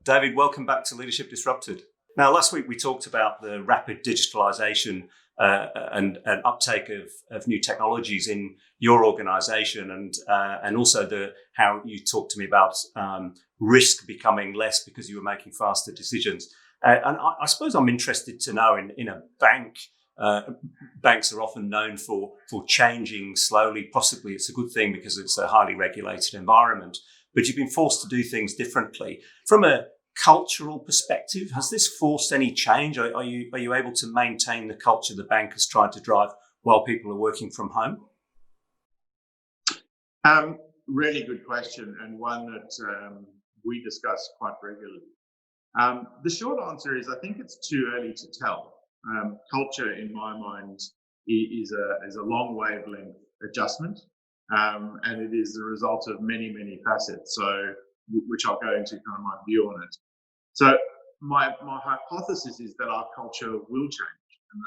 David, welcome back to Leadership Disrupted. Now, last week we talked about the rapid digitalisation and uptake of new technologies in your organisation, and also how you talked to me about risk becoming less because you were making faster decisions. And I suppose I'm interested to know in a bank. Banks are often known for changing slowly. Possibly it's a good thing because it's a highly regulated environment, but you've been forced to do things differently. From a cultural perspective, has this forced any change? Are you able to maintain the culture the bank has tried to drive while people are working from home? Really good question, and one that we discuss quite regularly. The short answer is I think it's too early to tell. Culture, in my mind, is a long wavelength adjustment, and it is the result of many facets. So, which I'll go into kind of my view on it. So, my hypothesis is that our culture will change, and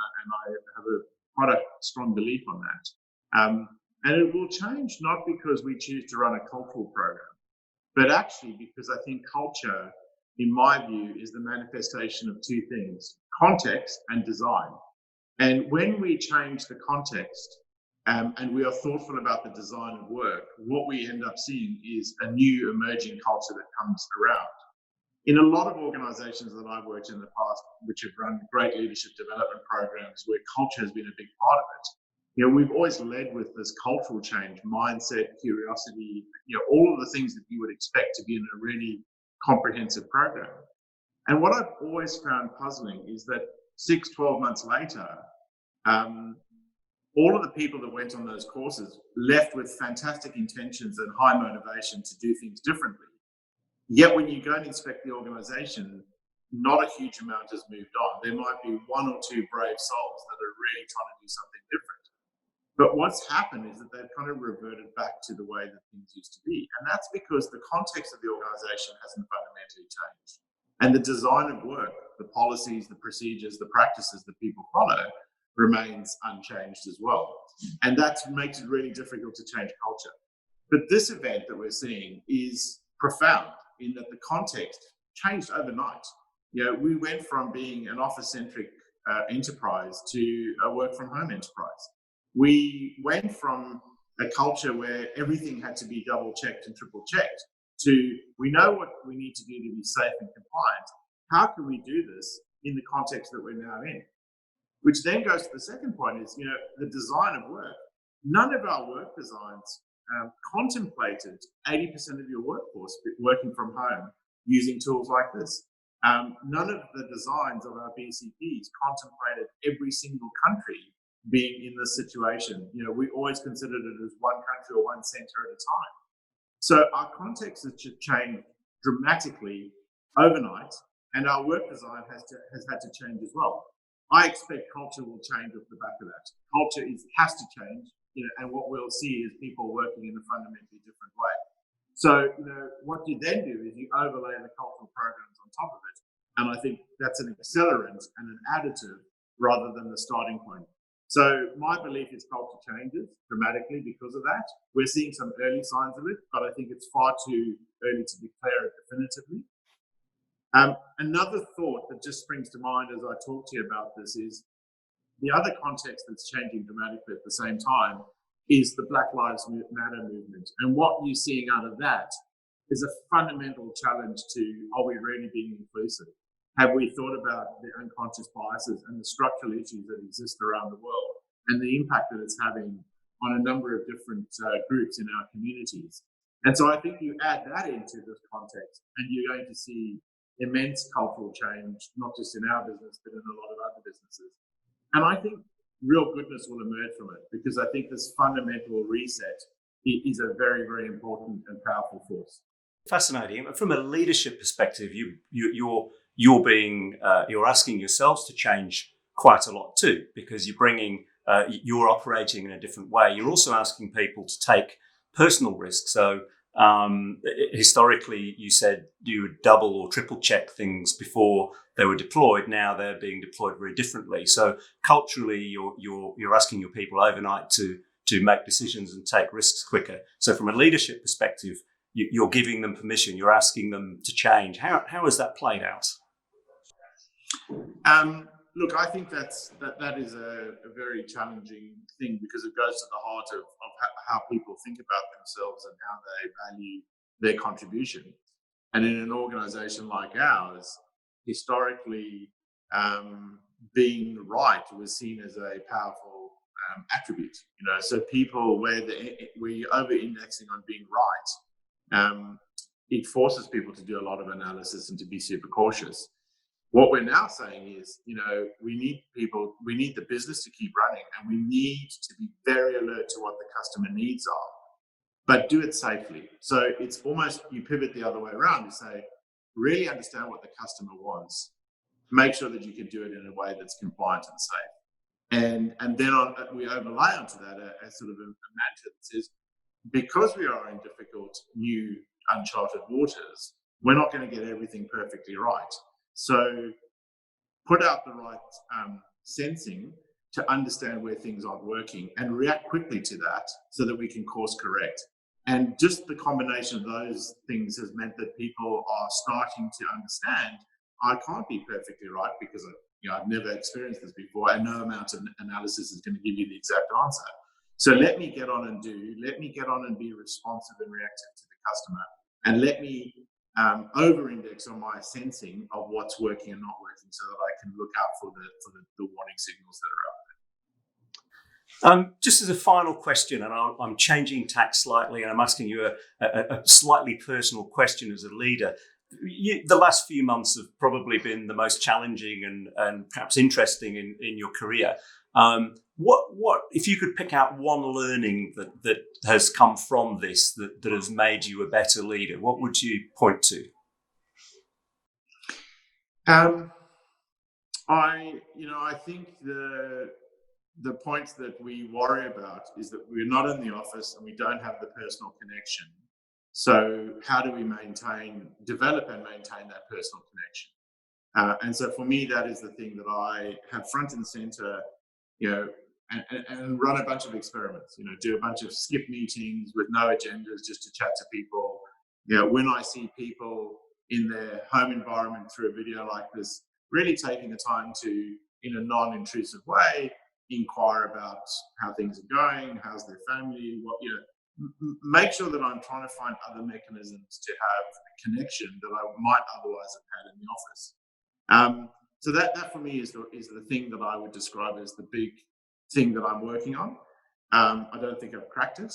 I have quite a strong belief on that. And it will change not because we choose to run a cultural program, but actually because I think culture, in my view, is the manifestation of two things: context and design. And when we change the context and we are thoughtful about the design of work, what we end up seeing is a new emerging culture that comes around. In a lot of organizations that I've worked in the past, which have run great leadership development programs where culture has been a big part of it, we've always led with this cultural change, mindset, curiosity, all of the things that you would expect to be in a really comprehensive program. And what I've always found puzzling is that 6-12 months later, all of the people that went on those courses left with fantastic intentions and high motivation to do things differently. Yet when you go and inspect the organization, not a huge amount has moved on. There might be one or two brave souls that are really trying to do something different. But what's happened is that they've kind of reverted back to the way that things used to be. And that's because the context of the organization hasn't fundamentally changed. And the design of work, the policies, the procedures, the practices that people follow remains unchanged as well. And that makes it really difficult to change culture. But this event that we're seeing is profound in that the context changed overnight. We went from being an office-centric enterprise to a work-from-home enterprise. We went from a culture where everything had to be double-checked and triple-checked to we know what we need to do to be safe and compliant. How can we do this in the context that we're now in? Which then goes to the second point is, the design of work. None of our work designs contemplated 80% of your workforce working from home using tools like this. None of the designs of our BCPs contemplated every single country being in this situation. We always considered it as one country or one center at a time. So our context has changed dramatically overnight, and our work design has had to change as well. I expect culture will change off the back of that. Culture has to change, and what we'll see is people working in a fundamentally different way. So, what you then do is you overlay the cultural programs on top of it, and I think that's an accelerant and an additive rather than the starting point. So my belief is culture changes dramatically because of that. We're seeing some early signs of it, but I think it's far too early to declare it definitively. Another thought that just springs to mind as I talk to you about this is the other context that's changing dramatically at the same time is the Black Lives Matter movement. And what you're seeing out of that is a fundamental challenge to, are we really being inclusive? Have we thought about the unconscious biases and the structural issues that exist around the world and the impact that it's having on a number of different groups in our communities? And so I think you add that into this context and you're going to see immense cultural change, not just in our business, but in a lot of other businesses. And I think real goodness will emerge from it because I think this fundamental reset is a very, very important and powerful force. Fascinating. From a leadership perspective, you're asking yourselves to change quite a lot too, because you're operating in a different way. You're also asking people to take personal risks. So historically, you said you would double or triple check things before they were deployed. Now they're being deployed very differently. So culturally, you're asking your people overnight to make decisions and take risks quicker. So from a leadership perspective, you're giving them permission, you're asking them to change. How has that played out? Look, I think that is a very challenging thing, because it goes to the heart of how people think about themselves and how they value their contribution. And in an organisation like ours, historically, being right was seen as a powerful attribute. So people, where we're over-indexing on being right, it forces people to do a lot of analysis and to be super cautious. What we're now saying is, we need the business to keep running, and we need to be very alert to what the customer needs are, but do it safely. So it's almost, you pivot the other way around. You say, really understand what the customer wants. Make sure that you can do it in a way that's compliant and safe. And then we overlay onto that a sort of a mantra that says, because we are in difficult, new, uncharted waters, we're not going to get everything perfectly right. So put out the right sensing to understand where things aren't working and react quickly to that so that we can course correct. And just the combination of those things has meant that people are starting to understand, I can't be perfectly right because I've never experienced this before, and no amount of analysis is going to give you the exact answer. So let me get on and be responsive and reactive to the customer, and let me over-index on my sensing of what's working and not working, so that I can look out for the warning signals that are out there. Just as a final question, and I'm changing tack slightly, and I'm asking you a slightly personal question as a leader. The last few months have probably been the most challenging and perhaps interesting in your career. What if you could pick out one learning that has come from this that has made you a better leader? What would you point to? I think the points that we worry about is that we're not in the office and we don't have the personal connection. So how do we develop and maintain that personal connection? And so for me, that is the thing that I have front and center, and run a bunch of experiments, do a bunch of skip meetings with no agendas, just to chat to people. When I see people in their home environment through a video like this, really taking the time to, in a non-intrusive way, inquire about how things are going, how's their family, make sure that I'm trying to find other mechanisms to have a connection that I might otherwise have had in the office. So that for me is the thing that I would describe as the big thing that I'm working on. I don't think I've cracked it,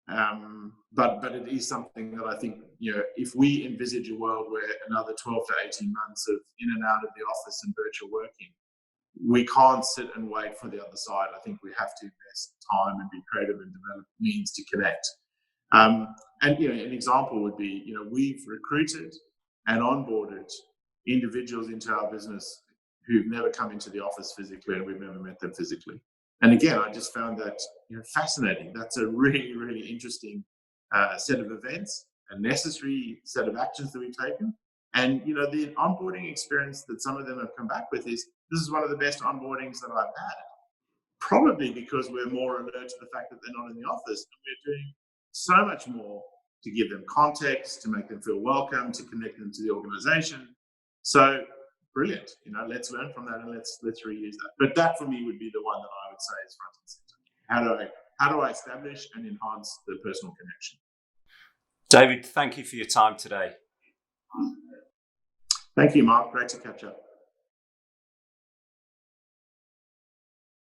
but it is something that I think, if we envisage a world where another 12 to 18 months of in and out of the office and virtual working, we can't sit and wait for the other side. I think we have to invest time and be creative and develop means to connect. And an example would be, we've recruited and onboarded individuals into our business who've never come into the office physically, and we've never met them physically. And again, I just found that fascinating. That's a really, really interesting set of events, a necessary set of actions that we've taken. And the onboarding experience that some of them have come back with is, this is one of the best onboardings that I've had. Probably because we're more alert to the fact that they're not in the office, and we're doing so much more to give them context, to make them feel welcome, to connect them to the organization. So brilliant. Let's learn from that, and let's reuse that. But that for me would be the one that I would say is front and center. How do I establish and enhance the personal connection? David, thank you for your time today. Thank you, Mark. Great to catch up.